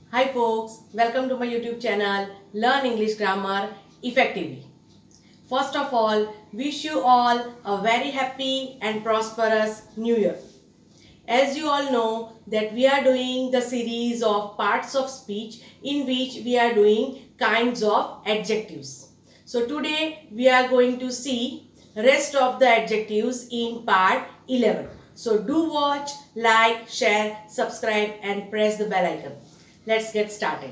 Hi folks, welcome to my YouTube channel Learn English Grammar Effectively. First of all, wish you all a very happy and prosperous New Year. As you all know that we are doing the series of parts of speech in which we are doing kinds of adjectives. So today we are going to see rest of the adjectives in part 11. So do watch, like, share, subscribe and press the bell icon. Let's get started.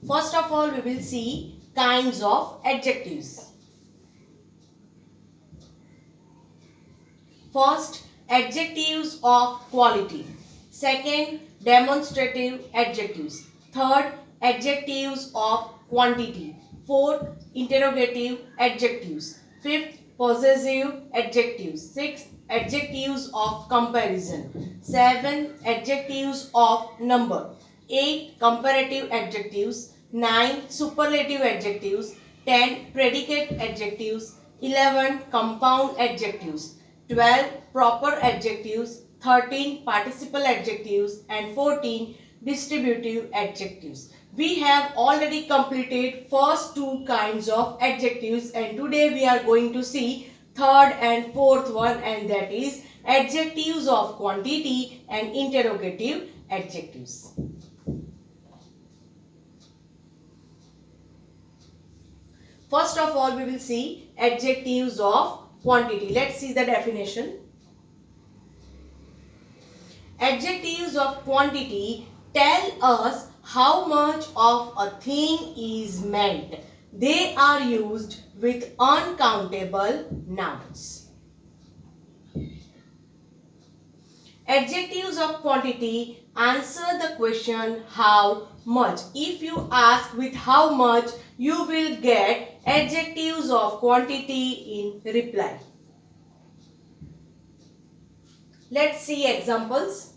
First of all, we will see kinds of adjectives. First, adjectives of quality. Second, demonstrative adjectives. Third, adjectives of quantity. Fourth, interrogative adjectives. Fifth, possessive adjectives. Sixth, adjectives of comparison. Seven, adjectives of number. 8, comparative adjectives. 9, superlative adjectives. 10, predicate adjectives. 11, compound adjectives. 12, proper adjectives. 13, participle adjectives. And 14, distributive adjectives. We have already completed first two kinds of adjectives and today we are going to see third and fourth one, and that is adjectives of quantity and interrogative adjectives. First of all, we will see adjectives of quantity. Let's see the definition. Adjectives of quantity tell us how much of a thing is meant. They are used with uncountable nouns. Adjectives of quantity answer the question how much. If you ask with how much, you will get adjectives of quantity in reply. Let's see examples.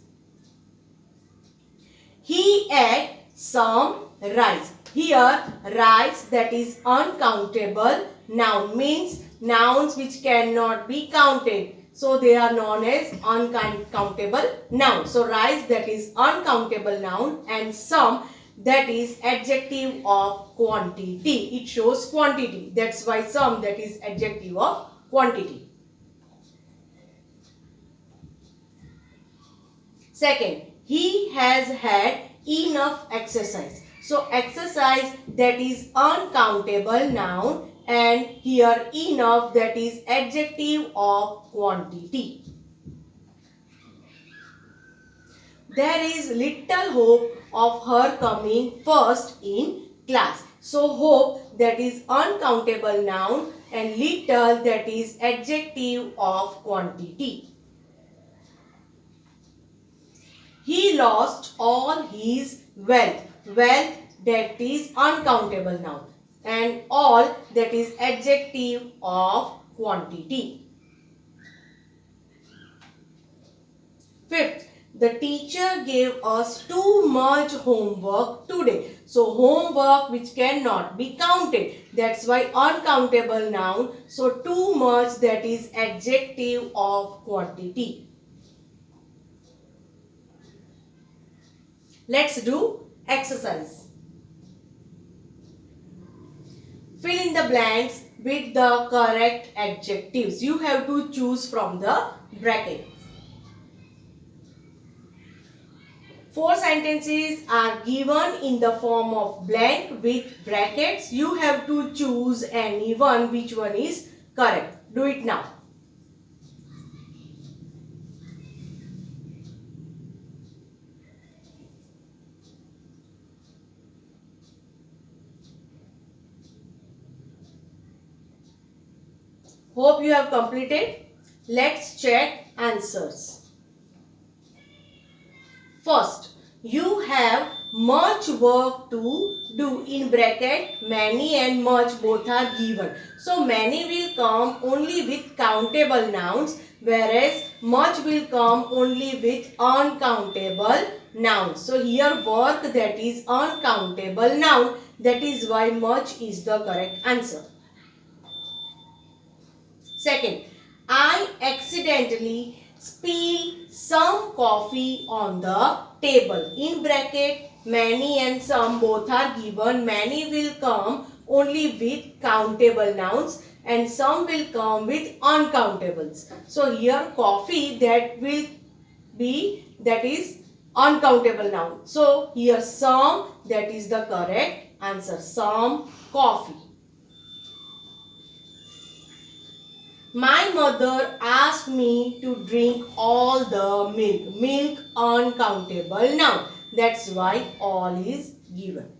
He ate some rice. Here, rice, that is uncountable noun, means nouns which cannot be counted. So, they are known as uncountable noun. So, rice, that is uncountable noun, and some, that is adjective of quantity. It shows quantity. That's why some, that is adjective of quantity. Second, he has had enough exercise. So, exercise, that is uncountable noun, and here enough, that is adjective of quantity. There is little hope of her coming first in class. So, hope, that is uncountable noun, and little, that is adjective of quantity. He lost all his wealth. Wealth, that is uncountable noun, and all, that is adjective of quantity. Fifth, the teacher gave us too much homework today. So, homework which cannot be counted. That's why uncountable noun. So, too much, that is adjective of quantity. Let's do exercise. Fill in the blanks with the correct adjectives. You have to choose from the bracket. 4 sentences are given in the form of blank with brackets. You have to choose any one, which one is correct. Do it now. Hope you have completed. Let's check answers. First, you have much work to do. In bracket, many and much both are given. So, many will come only with countable nouns, whereas much will come only with uncountable nouns. So, here work, that is uncountable noun. That is why much is the correct answer. Second, accidentally spill some coffee on the table. In bracket, many and some both are given. Many will come only with countable nouns and some will come with uncountables. So here coffee that will be, that is uncountable noun. So here some, that is the correct answer. Some coffee. My mother asked me to drink all the milk. Milk uncountable noun. That's why all is given.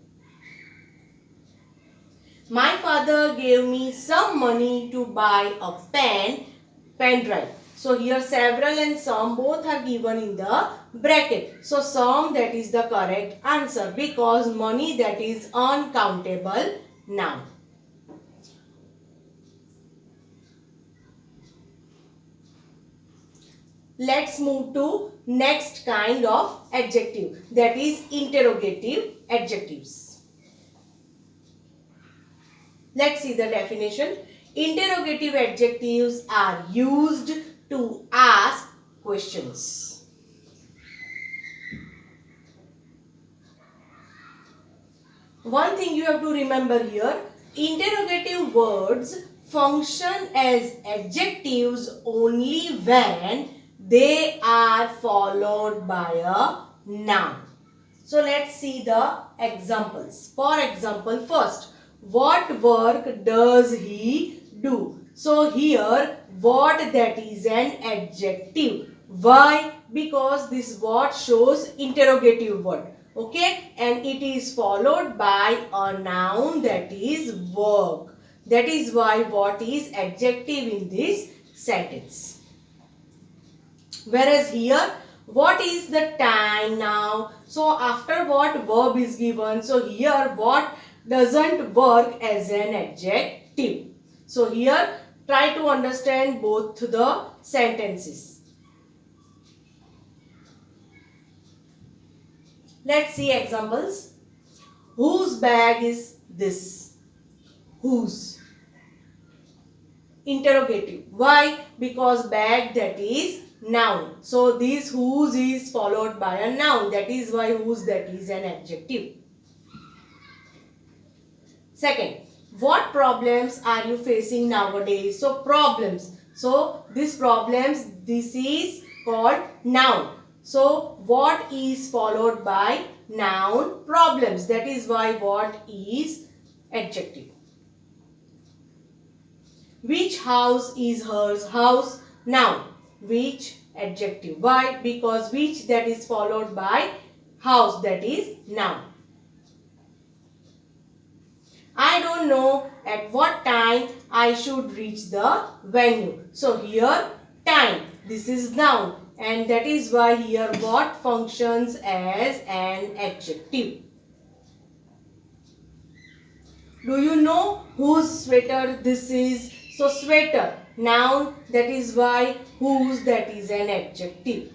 My father gave me some money to buy a pen drive. So here several and some both are given in the bracket. So some, that is the correct answer because money, that is uncountable noun. Let's move to next kind of adjective, that is interrogative adjectives. Let's see the definition. Interrogative adjectives are used to ask questions. One thing you have to remember here, interrogative words function as adjectives only when they are followed by a noun. So let's see the examples. For example, first, what work does he do? So here, what, that is an adjective. Why? Because this what shows interrogative word. Okay, and it is followed by a noun, that is work. That is why what is adjective in this sentence. Whereas here, what is the time now? So after what verb is given, so here what doesn't work as an adjective. So here try to understand both the sentences. Let's see examples. Whose bag is this? Whose? Interrogative. Why? Because bag, that is noun. So this whose is followed by a noun. That is why whose, that is an adjective. Second, what problems are you facing nowadays? So problems. So these problems, this is called noun. So what is followed by noun? Problems. That is why what is adjective. Which house is hers? House, noun. Which, adjective. Why? Because which, that is followed by house, that is noun. I don't know at what time I should reach the venue. So here time, this is noun, and that is why here what functions as an adjective. Do you know whose sweater this is? So sweater, noun, that is why whose, that is an adjective.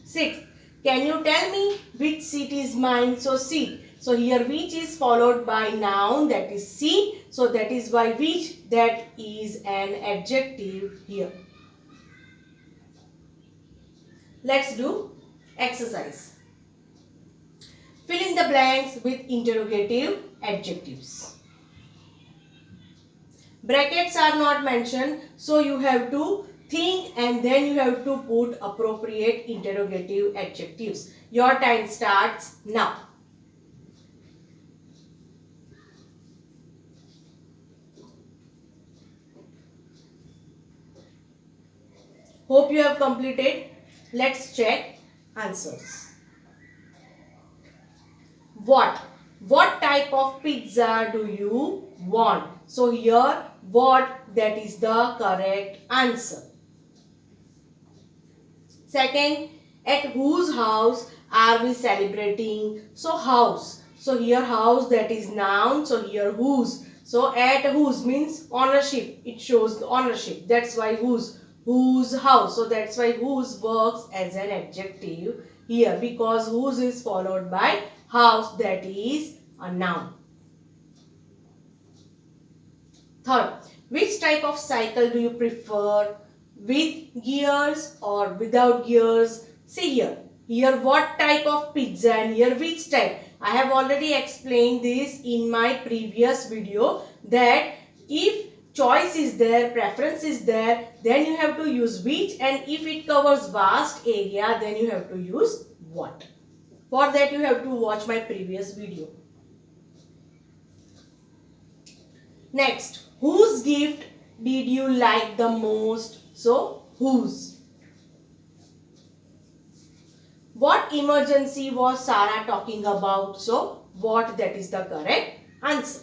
Sixth, can you tell me which seat is mine? So seat. So here which is followed by noun, that is seat. So that is why which, that is an adjective here. Let's do exercise. Fill in the blanks with interrogative adjectives. Brackets are not mentioned, so you have to think and then you have to put appropriate interrogative adjectives. Your time starts now. Hope you have completed. Let's check answers. What? What type of pizza do you want? So here what, that is the correct answer. Second, at whose house are we celebrating? So house. So here house, that is noun. So here whose. So at whose means ownership. It shows the ownership. That's why whose. Whose house. So that's why whose works as an adjective here, because whose is followed by house, that is a noun. Third, Which type of cycle do you prefer? With gears or without gears? See here. Here what type of pizza and here which type? I have already explained this in my previous video that if choice is there, preference is there, then you have to use which, and if it covers vast area, then you have to use what. For that you have to watch my previous video. Next, whose gift did you like the most? So, whose? What emergency was Sarah talking about? So, what, that is the correct answer.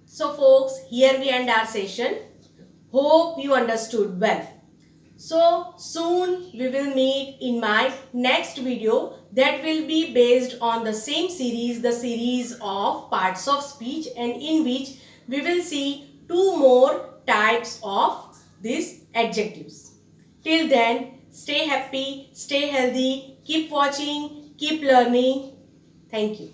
So folks, here we end our session. Hope you understood well. So soon we will meet in my next video that will be based on the same series, the series of parts of speech, and in which we will see 2 more types of these adjectives. Till then, stay happy, stay healthy, keep watching, keep learning. Thank you.